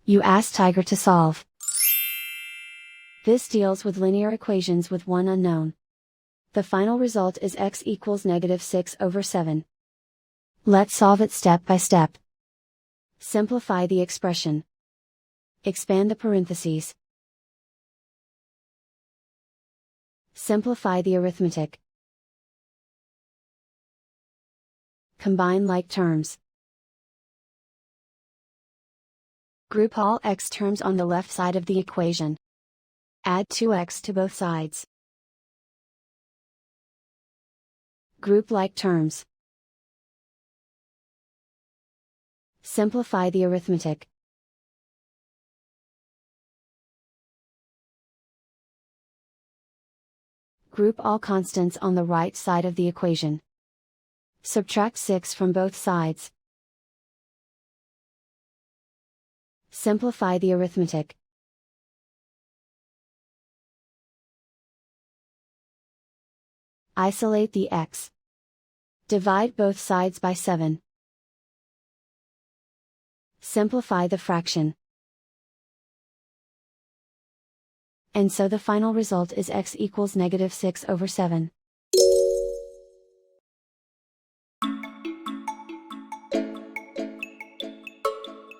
You ask Tiger to solve. This deals with linear equations with one unknown. The final result is x equals -6/7. Let's solve it step by step. Simplify the expression. Expand the parentheses. Simplify the arithmetic. Combine like terms. Group all x terms on the left side of the equation. Add 2x to both sides. Group like terms. Simplify the arithmetic. Group all constants on the right side of the equation. Subtract 6 from both sides. Simplify the arithmetic. Isolate the x. Divide both sides by 7. Simplify the fraction. And so the final result is x equals -6/7.